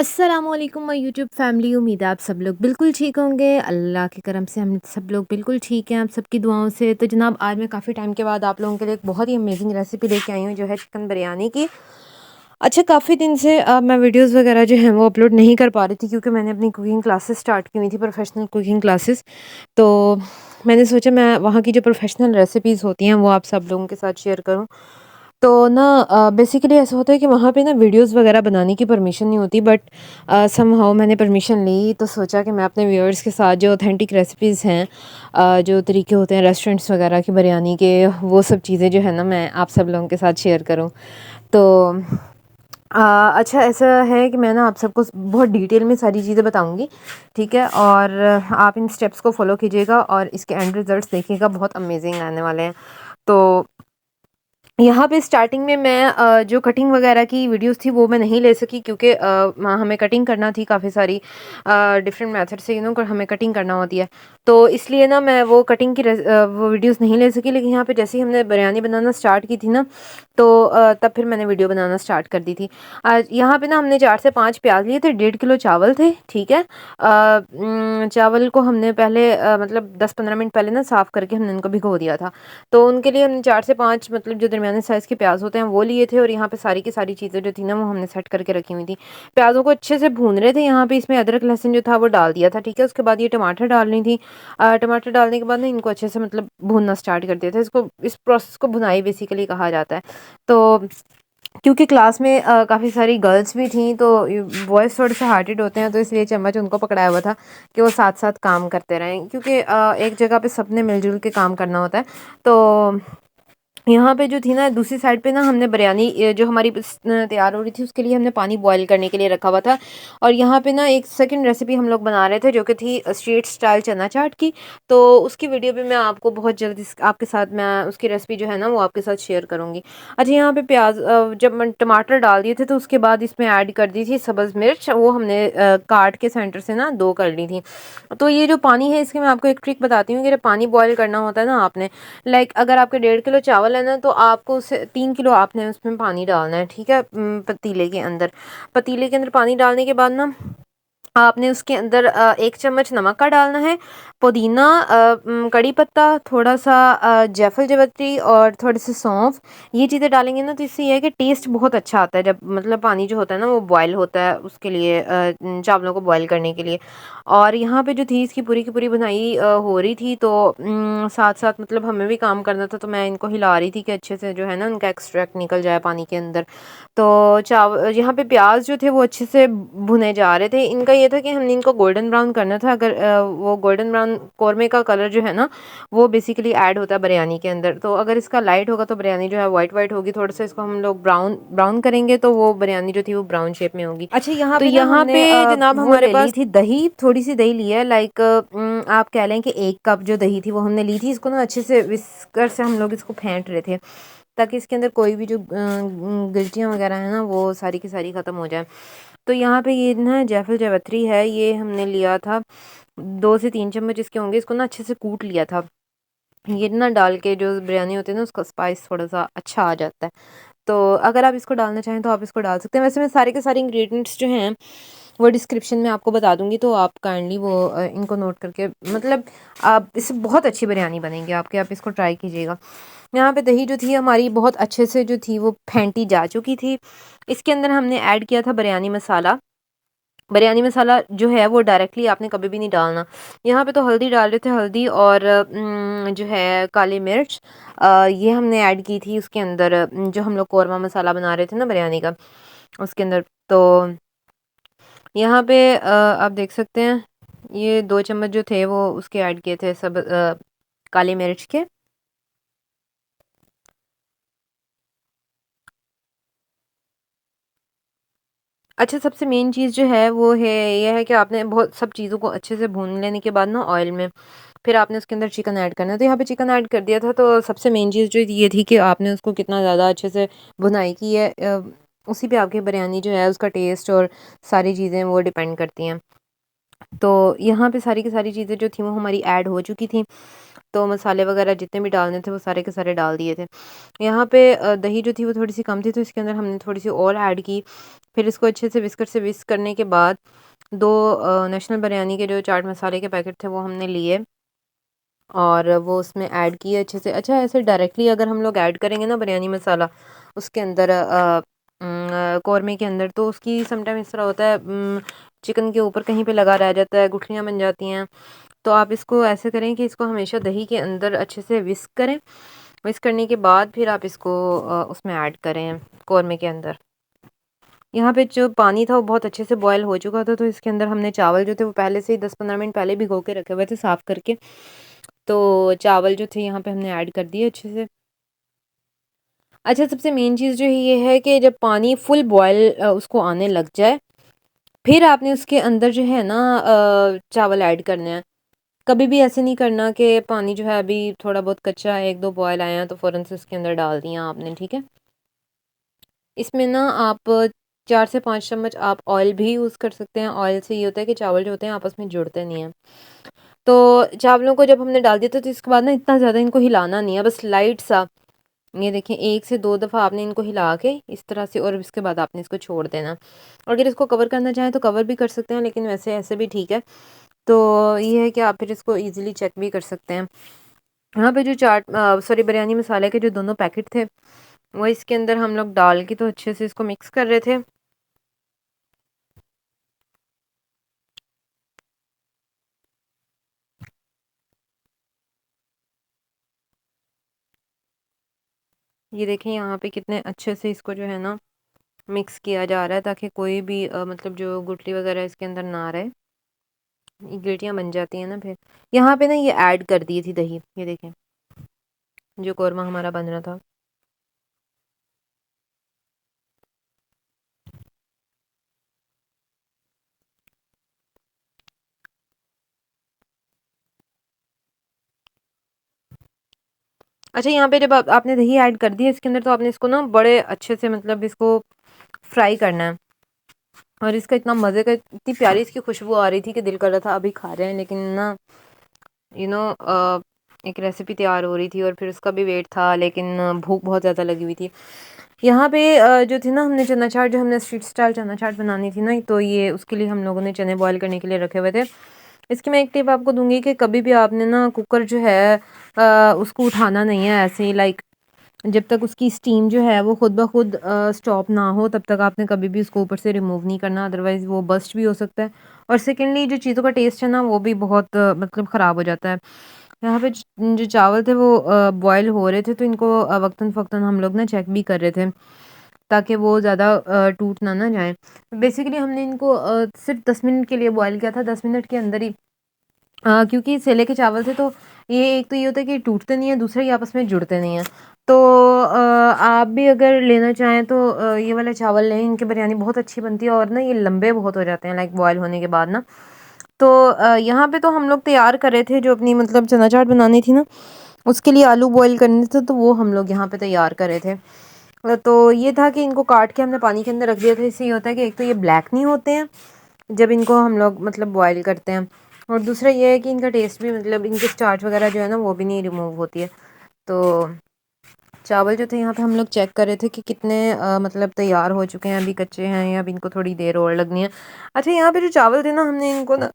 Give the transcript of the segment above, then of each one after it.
अस्सलामुअलैकुम my YouTube family. उम्मीद है आप सब लोग बिल्कुल ठीक होंगे। अल्लाह के करम से हम सब लोग बिल्कुल ठीक हैं, आप सबकी दुआओं से। तो जनाब, आज मैं काफ़ी टाइम के बाद आप लोगों के लिए एक बहुत ही अमेजिंग रेसिपी लेके आई हूँ, जो है चिकन बिरयानी की। अच्छा, काफ़ी दिन से मैं वीडियोस वगैरह जो हैं वो अपलोड नहीं कर पा रही थी, क्योंकि मैंने अपनी कुकिंग क्लासेस स्टार्ट की हुई थी, प्रोफेशनल कुकिंग क्लासेस। तो मैंने सोचा मैं वहाँ की जो प्रोफेशनल रेसिपीज़ होती हैं वो आप सब लोगों के साथ शेयर करूँ। तो ना बेसिकली ऐसा होता है कि वहाँ पे ना वीडियोस वगैरह बनाने की परमिशन नहीं होती, बट समहाउ मैंने परमिशन ली, तो सोचा कि मैं अपने व्यूअर्स के साथ जो ऑथेंटिक रेसिपीज़ हैं, जो तरीके होते हैं रेस्टोरेंट्स वगैरह की बिरयानी के, वो सब चीज़ें जो है ना मैं आप सब लोगों के साथ शेयर करूँ। तो अच्छा, ऐसा है कि मैं ना आप सबको बहुत डिटेल में सारी चीज़ें बताऊंगी, ठीक है? और आप इन स्टेप्स को फॉलो कीजिएगा और इसके एंड रिजल्ट्स देखिएगा, बहुत अमेजिंग आने वाले हैं। तो यहाँ पे स्टार्टिंग में मैं जो कटिंग वगैरह की वीडियोस थी वो मैं नहीं ले सकी, क्योंकि वहाँ हमें कटिंग करना थी काफ़ी सारी डिफरेंट मेथड से, हमें कटिंग करना होती है। तो इसलिए ना मैं वो कटिंग की वो वीडियोस नहीं ले सकी। लेकिन यहाँ पे जैसे ही हमने बिरयानी बनाना स्टार्ट की थी ना, तो तब फिर मैंने वीडियो बनाना स्टार्ट कर दी थी। आज यहाँ पे ना हमने 4 से 5 प्याज लिए थे, 1.5 किलो चावल थे, ठीक है? चावल को हमने पहले मतलब 10-15 मिनट पहले ना साफ़ करके हमने उनको भिगो दिया था। तो उनके लिए हमने 4 से 5 मतलब जो दरमियाने साइज़ के प्याज होते हैं वो लिए थे, और यहाँ पे सारी की सारी चीज़ें जो थी ना वो हमने सेट करके रखी हुई थी। प्याज़ों को अच्छे से भून रहे थे, यहाँ पे इसमें अदरक लहसुन जो था वो डाल दिया था, ठीक है? उसके बाद ये टमाटर डालनी थी। टमाटर डालने के बाद ना इनको अच्छे से मतलब भूनना स्टार्ट कर दिया था। इसको, इस प्रोसेस को भुनाई बेसिकली कहा जाता है। तो क्योंकि क्लास में काफ़ी सारी गर्ल्स भी थीं, तो बॉयज़ थोड़े से हार्टेड होते हैं, तो इसलिए चम्मच उनको पकड़ाया हुआ था कि वो साथ साथ काम करते रहें, क्योंकि एक जगह पे सबने मिलजुल के काम करना होता है। तो यहाँ पे जो थी ना, दूसरी साइड पे ना हमने बिरयानी जो हमारी तैयार हो रही थी, उसके लिए हमने पानी बॉयल करने के लिए रखा हुआ था। और यहाँ पे ना एक सेकंड रेसिपी हम लोग बना रहे थे, जो कि थी स्ट्रीट स्टाइल चना चाट की। तो उसकी वीडियो भी मैं आपको बहुत जल्दी आपके साथ, मैं उसकी रेसिपी जो है ना वो आपके साथ शेयर करूँगी। अच्छा, यहाँ पे प्याज जब टमाटर डाल दिए थे, तो उसके बाद इसमें ऐड कर दी थी सब्ज़ मिर्च, वो हमने काट के सेंटर से ना 2 कर ली थी। तो ये जो पानी है, इसकी मैं आपको एक ट्रिक बताती हूँ कि जब पानी बॉयल करना होता है ना आपने, लाइक अगर आपके 1.5 किलो चावल है ना, तो आपको उसे 3 किलो आपने उसमें पानी डालना है, ठीक है? पतीले के अंदर पानी डालने के बाद ना आपने उसके अंदर 1 चम्मच नमक का डालना है, पुदीना, कड़ी पत्ता, थोड़ा सा जायफल जावित्री और थोड़े से सौंफ। ये चीज़ें डालेंगे ना, तो इससे ये है कि टेस्ट बहुत अच्छा आता है, जब मतलब पानी जो होता है ना वो बॉयल होता है उसके लिए, चावलों को बॉयल करने के लिए। और यहाँ पे जो थी इसकी पूरी की पूरी बुनाई हो रही थी, तो साथ साथ मतलब हमें भी काम करना था, तो मैं इनको हिला रही थी कि अच्छे से जो है ना उनका एक्सट्रैक्ट निकल जाए पानी के अंदर। तो यहाँ पे प्याज जो थे वो अच्छे से भुने जा रहे थे। इनका ये था कि हमने इनको गोल्डन ब्राउन करना था। अगर वो गोल्डन ब्राउन, कौरमे का कलर जो है ना वो बेसिकली ऐड होता है बिरयानी के अंदर, तो अगर इसका लाइट होगा तो बिरयानी जो है वाइट वाइट होगी, थोड़ा सा इसको हम लोग ब्राउन ब्राउन करेंगे तो वो बिरयानी जो थी वो ब्राउन शेप में होगी। अच्छा, यहाँ तो पे ना यहाँ हमने पे जनाब वो हमारे ले ली पास थी दही, थोड़ी सी दही ली है, लाइक आप कह लें कि 1 कप जो दही थी वो हमने ली थी। इसको ना अच्छे से विस्कर से हम लोग इसको फेंट रहे थे, ताकि इसके अंदर कोई भी जो गिल्टियाँ वगैरह हैं ना वो सारी की सारी ख़त्म हो जाए। तो यहाँ पे ये ना जायफल जावित्री है, ये हमने लिया था 2 से 3 चम्मच इसके होंगे। इसको ना अच्छे से कूट लिया था। ये ना डाल के जो बिरयानी होती है ना उसका स्पाइस थोड़ा सा अच्छा आ जाता है। तो अगर आप इसको डालना चाहें तो आप इसको डाल सकते हैं। वैसे मैं सारे के सारे इंग्रेडिएंट्स जो हैं वो डिस्क्रिप्शन में आपको बता दूंगी, तो आप काइंडली वो इनको नोट करके, मतलब आप इससे बहुत अच्छी बिरयानी बनेगी आपके, आप इसको ट्राई कीजिएगा। यहाँ पे दही जो थी हमारी बहुत अच्छे से जो थी वो फेंटी जा चुकी थी। इसके अंदर हमने ऐड किया था बिरयानी मसाला। बिरयानी मसाला जो है वो डायरेक्टली आपने कभी भी नहीं डालना। यहाँ पे तो हल्दी डाल रहे थे, हल्दी और जो है काली मिर्च, ये हमने ऐड की थी उसके अंदर, जो हम लोग कौरमा मसाला बना रहे थे ना बिरयानी का, उसके अंदर। तो यहाँ पे आप देख सकते हैं ये 2 चम्मच जो थे वो उसके ऐड किए थे सब, काली मिर्च के। अच्छा, सबसे मेन चीज़ जो है वो है, ये है कि आपने बहुत सब चीज़ों को अच्छे से भून लेने के बाद ना ऑयल में, फिर आपने उसके अंदर चिकन ऐड करना है। तो यहाँ पे चिकन ऐड कर दिया था, तो सबसे मेन चीज़ जो ये थी कि आपने उसको कितना ज़्यादा अच्छे से भुनाई की है, उसी पे आपकी बिरयानी जो है उसका टेस्ट और सारी चीज़ें वो डिपेंड करती हैं। तो यहाँ पे सारी की सारी चीज़ें जो थी वो हमारी ऐड हो चुकी थी। तो मसाले वगैरह जितने भी डालने थे वो सारे के सारे डाल दिए थे। यहाँ पे दही जो थी वो थोड़ी-सी कम थी, तो इसके अंदर हमने थोड़ी-सी और ऐड की। फिर इसको अच्छे से विस्कर से विस्क करने के बाद 2 नेशनल बिरयानी के जो चाट मसाले के पैकेट थे वो हमने लिए और वो उसमें ऐड किए अच्छे से। अच्छा, ऐसे डायरेक्टली अगर हम लोग ऐड करेंगे ना बिरयानी मसाला उसके अंदर कौरमे के अंदर, तो उसकी समटाइम इस तरह होता है, चिकन के ऊपर कहीं पे लगा रह जाता है, गुठलियाँ बन जाती हैं। तो आप इसको ऐसे करें कि इसको हमेशा दही के अंदर अच्छे से विस्क करें। विस्क करने के बाद फिर आप इसको उसमें ऐड करें कौरमे के अंदर। यहाँ पे जो पानी था वो बहुत अच्छे से बॉयल हो चुका था, तो इसके अंदर हमने चावल जो थे वो पहले से ही 10-15 मिनट पहले भिगो के रखे हुए थे साफ़ करके। तो चावल जो थे यहाँ पे हमने ऐड कर दिए अच्छे से। अच्छा, सबसे मेन चीज़ जो ये है कि जब पानी फुल बॉयल उसको आने लग जाए, फिर आपने उसके अंदर जो है ना चावल ऐड करने हैं। कभी भी ऐसे नहीं करना कि पानी जो है अभी थोड़ा बहुत कच्चा है, 1-2 बॉयल आए हैं तो फ़ौरन से उसके अंदर डाल दिया आपने, ठीक है? इसमें ना आप 4 से 5 चम्मच आप ऑयल भी यूज़ कर सकते हैं। ऑयल से ये होता है कि चावल जो होते हैं आपस में जुड़ते नहीं हैं। तो चावलों को जब हमने डाल दिया था तो इसके बाद ना इतना ज़्यादा इनको हिलाना नहीं है, बस लाइट सा, ये देखें 1 से 2 दफ़ा आपने इनको हिला के इस तरह से, और इसके बाद आपने इसको छोड़ देना। अगर इसको कवर करना चाहें तो कवर भी कर सकते हैं, लेकिन वैसे ऐसे भी ठीक है। तो ये है कि आप फिर इसको ईज़िली चेक भी कर सकते हैं। यहाँ पे जो सॉरी, बिरयानी मसाले के जो दोनों पैकेट थे, वो इसके अंदर हम लोग डाल के तो अच्छे से इसको मिक्स कर रहे थे। ये देखें यहाँ पे कितने अच्छे से इसको जो है ना मिक्स किया जा रहा है, ताकि कोई भी मतलब जो गुठली वगैरह इसके अंदर ना रहे। ये गिल्टियाँ बन जाती हैं ना फिर। यहाँ पे ना ये ऐड कर दी थी दही, ये देखें, जो कोरमा हमारा बन रहा था। अच्छा, यहाँ पे जब आपने दही ऐड कर दी है इसके अंदर, तो आपने इसको ना बड़े अच्छे से मतलब इसको फ्राई करना है। और इसका इतना मज़े का, इतनी प्यारी इसकी खुशबू आ रही थी कि दिल कर रहा था अभी खा रहे हैं, लेकिन ना यू नो एक रेसिपी तैयार हो रही थी और फिर उसका भी वेट था, लेकिन भूख बहुत ज़्यादा लगी हुई थी। यहाँ पे जो थी ना, हमने चना चाट, जो हमने स्ट्रीट स्टाइल चना चाट बनानी थी ना, तो ये उसके लिए हम लोगों ने चने बॉयल करने के लिए रखे हुए थे। इसकी मैं एक टिप आपको दूंगी कि कभी भी आपने ना कुकर जो है उसको उठाना नहीं है ऐसे ही, लाइक जब तक उसकी स्टीम जो है वो खुद ब खुद स्टॉप ना हो तब तक आपने कभी भी उसको ऊपर से रिमूव नहीं करना, अदरवाइज़ वो बस्ट भी हो सकता है। और सेकेंडली जो चीज़ों का टेस्ट है ना वो भी बहुत मतलब ख़राब हो जाता है। यहाँ पे जो चावल थे वो बॉयल हो रहे थे, तो इनको वक्तन फ़क्तन हम लोग ना चेक भी कर रहे थे, ताकि वो ज़्यादा टूट ना जाए। बेसिकली हमने इनको सिर्फ 10 मिनट के लिए बॉयल किया था, 10 मिनट के अंदर ही, क्योंकि सेले के चावल थे, तो ये एक तो ये होता है कि टूटते नहीं है, दूसरा ये आपस में जुड़ते नहीं हैं। तो आप भी अगर लेना चाहें तो ये वाले चावल लें, इनकी बिरयानी बहुत अच्छी बनती है और ना ये लंबे बहुत हो जाते हैं लाइक बॉयल होने के बाद ना। तो यहाँ पे तो हम लोग तैयार कर रहे थे जो अपनी मतलब चना चाट बनानी थी ना, उसके लिए आलू बॉयल करने थे, तो वो हम लोग यहाँ पे तैयार कर रहे थे। तो ये था कि इनको काट के हमने पानी के अंदर रख दिया था। इससे ये होता है कि एक तो ये ब्लैक नहीं होते हैं जब इनको हम लोग मतलब बॉयल करते हैं, और दूसरा ये है कि इनका टेस्ट भी, मतलब इनकी स्टार्च वगैरह जो है ना वो भी नहीं रिमूव होती है। तो चावल जो थे यहाँ पे हम लोग चेक कर रहे थे कि कितने मतलब तैयार हो चुके हैं, अभी कच्चे हैं या अभी इनको थोड़ी देर और लगनी है। अच्छा, यहाँ पे जो चावल थे ना, हमने इनको ना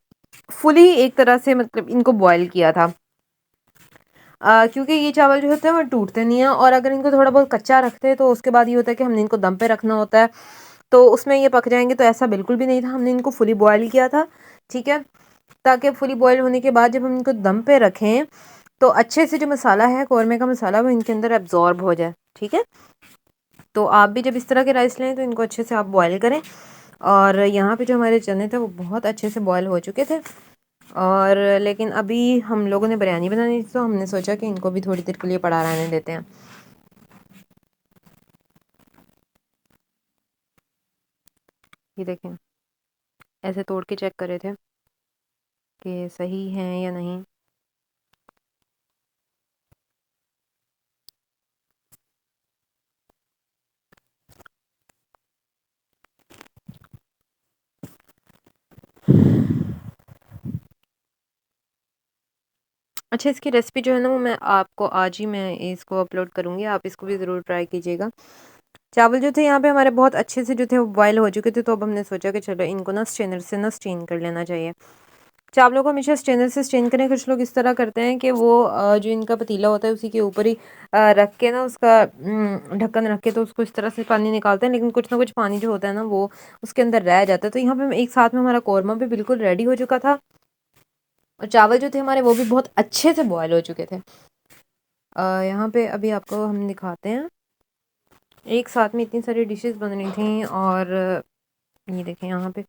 फुली एक तरह से मतलब इनको बॉयल किया था, क्योंकि ये चावल जो होते हैं वो टूटते नहीं हैं, और अगर इनको थोड़ा बहुत कच्चा रखते हैं तो उसके बाद ये होता है कि हमने इनको दम पे रखना होता है, तो उसमें ये पक जाएंगे। तो ऐसा बिल्कुल भी नहीं था, हमने इनको फुली बॉयल किया था, ठीक है, ताकि फुली बॉयल होने के बाद जब हम इनको दम पे रखें तो अच्छे से जो मसाला है कौरमे का मसाला वो इनके अंदर एब्जॉर्ब हो जाए, ठीक है। तो आप भी जब इस तरह के राइस लें तो इनको अच्छे से आप बॉयल करें। और यहाँ पे जो हमारे चने थे वो बहुत अच्छे से बॉयल हो चुके थे, और लेकिन अभी हम लोगों ने बिरयानी बनानी थी, तो हमने सोचा कि इनको भी थोड़ी देर के लिए पड़ा रहने देते हैं। ये देखें, ऐसे तोड़ के चेक कर रहे थे कि सही है या नहीं। अच्छा, इसकी रेसिपी जो है ना वो मैं आपको आज ही मैं इसको अपलोड करूँगी, आप इसको भी ज़रूर ट्राई कीजिएगा। चावल जो थे यहाँ पे हमारे बहुत अच्छे से जो थे वो बॉयल हो चुके थे, तो अब हमने सोचा कि चलो इनको ना स्ट्रेनर से ना स्ट्रेन कर लेना चाहिए। चावलों को हमेशा स्ट्रेनर से स्ट्रेन करें। कुछ लोग इस तरह करते हैं कि वो जो इनका पतीला होता है उसी के ऊपर ही रख के ना उसका ढक्कन रख के तो उसको इस तरह से पानी निकालते हैं, लेकिन कुछ ना कुछ पानी जो होता है ना वो उसके अंदर रह जाता है। तो यहाँ पे एक साथ में हमारा कौरमा भी बिल्कुल रेडी हो चुका था और चावल जो थे हमारे वो भी बहुत अच्छे से बॉयल हो चुके थे। यहाँ पे अभी आपको हम दिखाते हैं, एक साथ में इतनी सारी डिशेस बन रही थी और ये देखें यहाँ पे,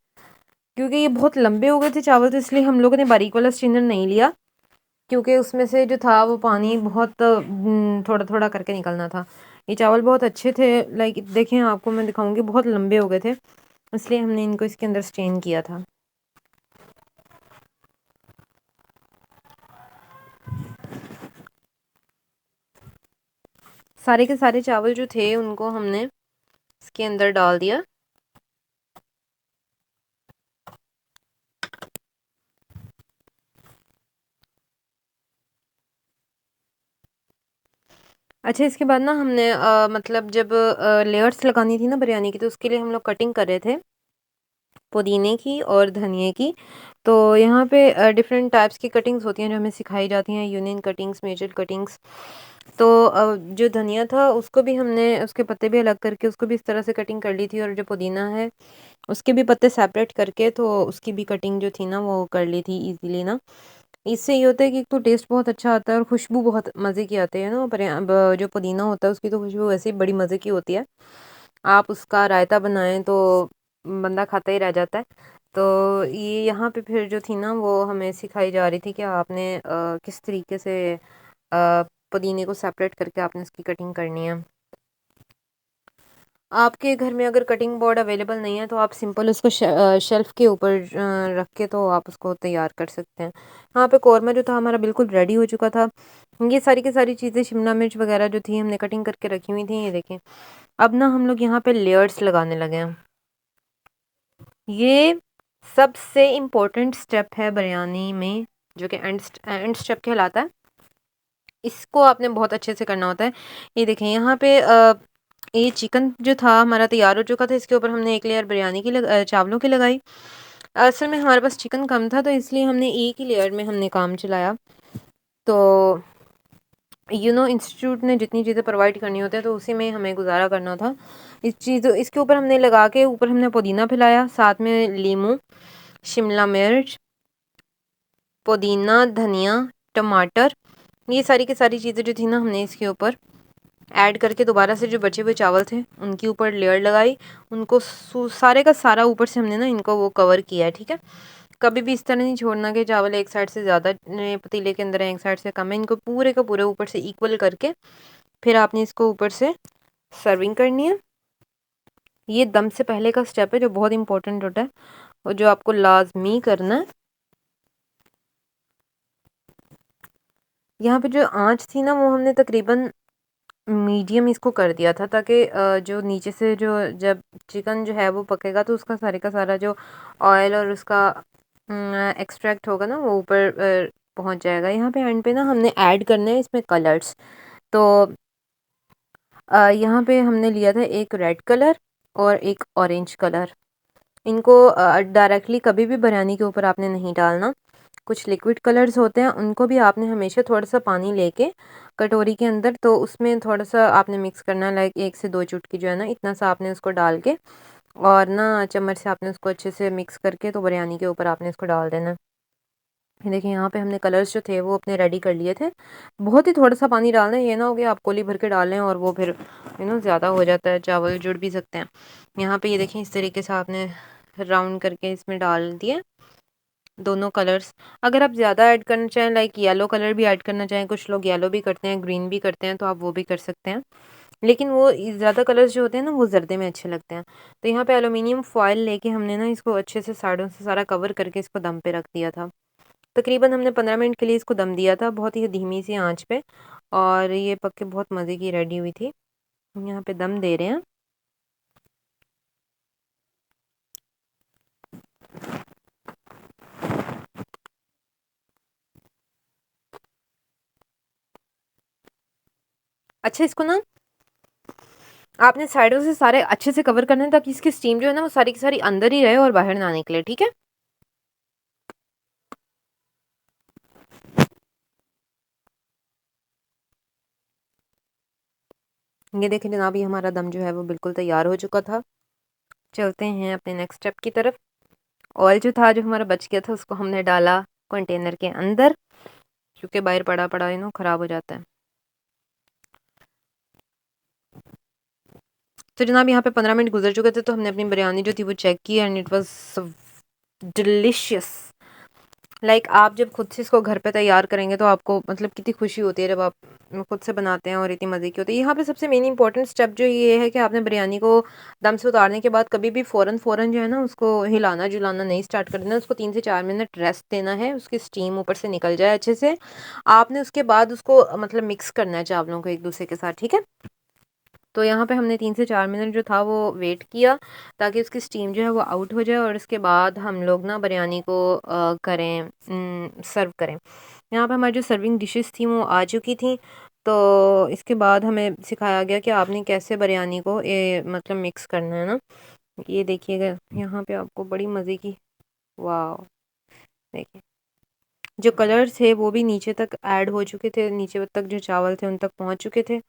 क्योंकि ये बहुत लंबे हो गए थे चावल तो इसलिए हम लोगों ने बारीक वाला स्ट्रेनर नहीं लिया, क्योंकि उसमें से जो था वो पानी बहुत थोड़ा थोड़ा करके निकलना था। ये चावल बहुत अच्छे थे, लाइक देखें आपको मैं दिखाऊंगी, बहुत लंबे हो गए थे इसलिए हमने इनको इसके अंदर स्ट्रेन किया था। सारे के सारे चावल जो थे उनको हमने इसके अंदर डाल दिया। अच्छा, इसके बाद ना हमने मतलब जब लेयर्स लगानी थी ना बिरयानी की, तो उसके लिए हम लोग कटिंग कर रहे थे पुदीने की और धनिए की। तो यहाँ पे डिफरेंट टाइप्स की कटिंग्स होती हैं जो हमें सिखाई जाती हैं, यूनियन कटिंग्स, मेजर कटिंग्स। तो जो धनिया था उसको भी हमने उसके पत्ते भी अलग करके उसको भी इस तरह से कटिंग कर ली थी, और जो पुदीना है उसके भी पत्ते सेपरेट करके तो उसकी भी कटिंग जो थी ना वो कर ली थी इजीली ना। इससे ये होता है कि एक तो टेस्ट बहुत अच्छा आता है और खुशबू बहुत मज़े की आती है ना। पर जो पुदीना होता है उसकी तो खुशबू वैसे ही बड़ी मज़े की होती है। आप उसका रायता बनाएं तो बंदा खाता ही रह जाता है। तो ये यहाँ पे फिर जो थी ना वो हमें सिखाई जा रही थी कि आपने किस तरीके से पुदीने को सेपरेट करके आपने इसकी कटिंग करनी है। आपके घर में अगर कटिंग बोर्ड अवेलेबल नहीं है तो आप सिंपल उसको शेल्फ के ऊपर रख के तो आप उसको तैयार कर सकते हैं। यहाँ पे कौरमा जो था हमारा बिल्कुल रेडी हो चुका था। ये सारी की सारी चीज़ें, शिमला मिर्च वगैरह जो थी हमने कटिंग करके रखी हुई थी, ये देखें। अब ना हम लोग यहाँ पे लेयर्स लगाने लगे हैं। ये सबसे इम्पोर्टेंट स्टेप है बिरयानी में, जो कि एंड स्टेप कहलाता है। इसको आपने बहुत अच्छे से करना होता है। ये देखें यहाँ पे ये चिकन जो था हमारा तैयार हो चुका था, इसके ऊपर हमने एक लेयर बिरयानी की चावलों की लगाई। असल में हमारे पास चिकन कम था तो इसलिए हमने एक ही लेयर में हमने काम चलाया। तो इंस्टीट्यूट ने जितनी चीज़ें प्रोवाइड करनी होती है तो उसी में हमें गुजारा करना था। इसके ऊपर हमने लगा के ऊपर हमने पुदीना फैलाया, साथ में लीमू, शिमला मिर्च, पुदीना, धनिया, टमाटर, ये सारी की सारी चीज़ें जो थी ना हमने इसके ऊपर ऐड करके दोबारा से जो बचे हुए चावल थे उनके ऊपर लेयर लगाई। उनको सारे का सारा ऊपर से हमने ना इनको वो कवर किया है, ठीक है। कभी भी इस तरह नहीं छोड़ना कि चावल एक साइड से ज़्यादा पतीले के अंदर है, एक साइड से कम है। इनको पूरे का पूरे ऊपर से इक्वल करके फिर आपने इसको ऊपर से सर्विंग करनी है। ये दम से पहले का स्टेप है जो बहुत इंपॉर्टेंट होता है और जो आपको लाजमी करना है। यहाँ पे जो आंच थी ना वो हमने तकरीबन मीडियम इसको कर दिया था, ताकि जो नीचे से जो जब चिकन जो है वो पकेगा तो उसका सारे का सारा जो ऑयल और उसका एक्सट्रैक्ट होगा ना वो ऊपर पहुंच जाएगा। यहाँ पे एंड पे ना हमने ऐड करना है इसमें कलर्स। तो यहाँ पे हमने लिया था एक रेड कलर और एक ऑरेंज कलर। इनको डायरेक्टली कभी भी बिरयानी के ऊपर आपने नहीं डालना। कुछ लिक्विड कलर्स होते हैं उनको भी आपने हमेशा थोड़ा सा पानी लेके कटोरी के अंदर तो उसमें थोड़ा सा आपने मिक्स करना, लाइक 1 से 2 चुटकी जो है ना इतना सा आपने उसको डाल के और ना चम्मच से आपने उसको अच्छे से मिक्स करके तो बिरयानी के ऊपर आपने इसको डाल देना। ये देखिए यहाँ पे हमने कलर्स जो थे वो अपने रेडी कर लिए थे। बहुत ही थोड़ा सा पानी डालना है, ये ना हो कि आप कोली भर के डाल लें और वो फिर ज़्यादा हो जाता है, चावल जुड़ भी सकते हैं। यहाँ पे ये देखें इस तरीके से आपने राउंड करके इसमें डाल दिए दोनों कलर्स। अगर आप ज़्यादा ऐड करना चाहें, लाइक येलो कलर भी ऐड करना चाहें, कुछ लोग येलो भी करते हैं, ग्रीन भी करते हैं, तो आप वो भी कर सकते हैं। लेकिन वो ज़्यादा कलर्स जो होते हैं ना वो जर्दे में अच्छे लगते हैं। तो यहाँ पे एलुमिनियम फॉयल लेके हमने ना इसको अच्छे से साइडों से सारा कवर करके इसको दम पे रख दिया था। तकरीबन हमने 15 मिनट के लिए इसको दम दिया था, बहुत ही धीमी सी आंच पे, और ये पक के बहुत मज़े की रेडी हुई थी। हम यहाँ पे दम दे रहे हैं। अच्छा इसको ना आपने साइडों से सारे अच्छे से कवर करना है ताकि इसकी स्टीम जो है ना वो सारी की सारी अंदर ही रहे और बाहर ना निकले, ठीक है। ये देखिए जनाब, ये हमारा दम जो है वो बिल्कुल तैयार हो चुका था। चलते हैं अपने नेक्स्ट स्टेप की तरफ। ऑयल जो था, जो हमारा बच गया था, उसको हमने डाला कंटेनर के अंदर, क्योंकि बाहर पड़ा पड़ा ख़राब हो जाता है। तो जनाब यहाँ पे 15 मिनट गुजर चुके थे, तो हमने अपनी बिरयानी जो थी वो चेक की and it was delicious. Like आप जब खुद से इसको घर पे तैयार करेंगे तो आपको मतलब कितनी खुशी होती है जब आप खुद से बनाते हैं और इतनी मज़े की होती है। यहाँ पे सबसे मेन इंपॉर्टेंट स्टेप जो ये है कि आपने बिरयानी को दम से उतारने के बाद कभी भी फ़ौरन फ़ौरन जो है ना उसको हिलाना जुलाना नहीं स्टार्ट कर देना। उसको 3 से 4 मिनट रेस्ट देना है, उसकी स्टीम ऊपर से निकल जाए अच्छे से। आपने उसके बाद उसको मतलब मिक्स करना है चावलों को एक दूसरे के साथ, ठीक है। तो यहाँ पे हमने 3 से 4 मिनट जो था वो वेट किया ताकि उसकी स्टीम जो है वो आउट हो जाए और इसके बाद हम लोग ना बिरयानी को करें, सर्व करें। यहाँ पे हमारी जो सर्विंग डिशेस थी वो आ चुकी थी। तो इसके बाद हमें सिखाया गया कि आपने कैसे बिरयानी को मतलब मिक्स करना है ना। ये देखिएगा यहाँ पे आपको बड़ी मज़े की, वाह देखिए जो कलर थे वो भी नीचे तक ऐड हो चुके थे, नीचे तक जो चावल थे उन तक पहुँच चुके थे।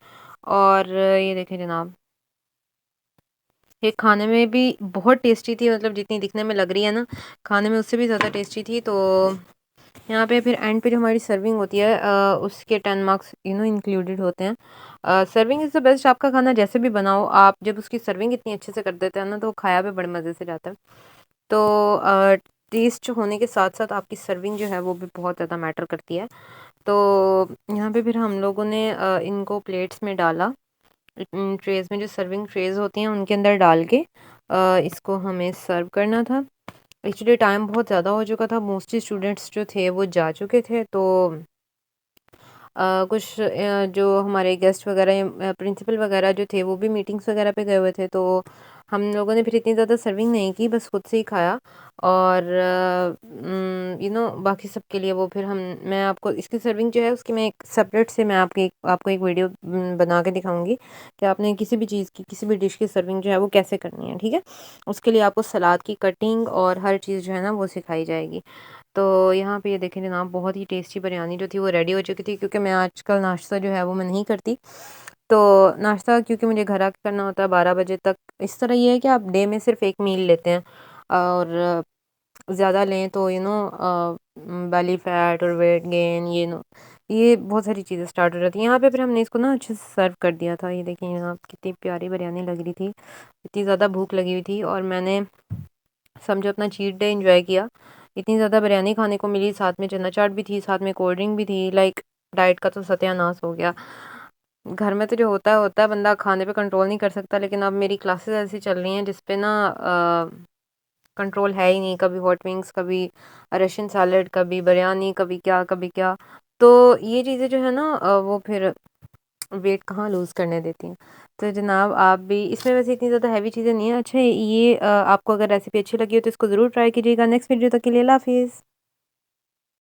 और ये देखें जनाब, ये खाने में भी बहुत टेस्टी थी, मतलब जितनी दिखने में लग रही है ना, खाने में उससे भी ज़्यादा टेस्टी थी। तो यहाँ पे फिर एंड पे जो हमारी सर्विंग होती है उसके 10 मार्क्स इंक्लूडेड होते हैं। Serving is the best. आपका खाना जैसे भी बनाओ, आप जब उसकी सर्विंग इतनी अच्छे से कर देते हैं ना तो खाया भी बड़े मज़े से जाता है। तो टेस्ट होने के साथ साथ आपकी सर्विंग जो है वो भी बहुत ज़्यादा मैटर करती है। तो यहाँ पे फिर हम लोगों ने इनको प्लेट्स में डाला, ट्रेज़ में जो सर्विंग ट्रेज़ होती हैं उनके अंदर डाल के इसको हमें सर्व करना था। एक्चुअली टाइम बहुत ज़्यादा हो चुका था, मोस्टली स्टूडेंट्स जो थे वो जा चुके थे। तो कुछ जो हमारे गेस्ट वगैरह प्रिंसिपल वगैरह जो थे वो भी मीटिंग्स वगैरह पे गए हुए थे। तो हम लोगों ने फिर इतनी ज़्यादा सर्विंग नहीं की, बस खुद से ही खाया। और बाकी सबके लिए वो फिर मैं आपको इसकी सर्विंग जो है उसकी मैं एक सेपरेट से मैं आपको एक वीडियो बना के दिखाऊंगी कि आपने किसी भी चीज़ की, किसी भी डिश की सर्विंग जो है वो कैसे करनी है, ठीक है। उसके लिए आपको सलाद की कटिंग और हर चीज़ जो है ना वो सिखाई जाएगी। तो यहाँ पे ये देखें जनाब, बहुत ही टेस्टी बिरयानी जो थी वो रेडी हो चुकी थी, क्योंकि मैं आजकल नाश्ता जो है वो मैं नहीं करती। तो नाश्ता क्योंकि मुझे घर आके करना होता है 12 बजे तक। इस तरह ये है कि आप डे में सिर्फ एक मील लेते हैं और ज़्यादा लें तो बेली फैट और वेट गेन ये बहुत सारी चीज़ें स्टार्ट हो जाती हैं। यहाँ पे फिर हमने इसको ना अच्छे से सर्व कर दिया था। ये देखिए यहाँ कितनी प्यारी बिरयानी लग रही थी, इतनी ज़्यादा भूख लगी हुई थी और मैंने समझो अपना चीट डे एंजॉय किया। इतनी ज़्यादा बिरयानी खाने को मिली, साथ में चना चाट भी थी, साथ में कोल्ड ड्रिंक भी थी। लाइक डाइट का तो सत्यानाश हो गया। घर में तो जो होता है बंदा खाने पे कंट्रोल नहीं कर सकता, लेकिन अब मेरी क्लासेस ऐसी चल रही हैं जिसपे ना कंट्रोल है ही नहीं। कभी हॉट विंग्स, कभी रशियन सैलेड, कभी बिरयानी, कभी क्या कभी क्या। तो ये चीज़ें जो है ना वो फिर वेट कहाँ लूज़ करने देती हैं। तो जनाब आप भी इसमें वैसे इतनी ज़्यादा हैवी चीज़ें नहीं है। अच्छा ये आपको अगर रेसिपी अच्छी लगी हो तो इसको ज़रूर ट्राई कीजिएगा। नेक्स्ट वीडियो तक के लिए अल्लाह हाफ़िज़।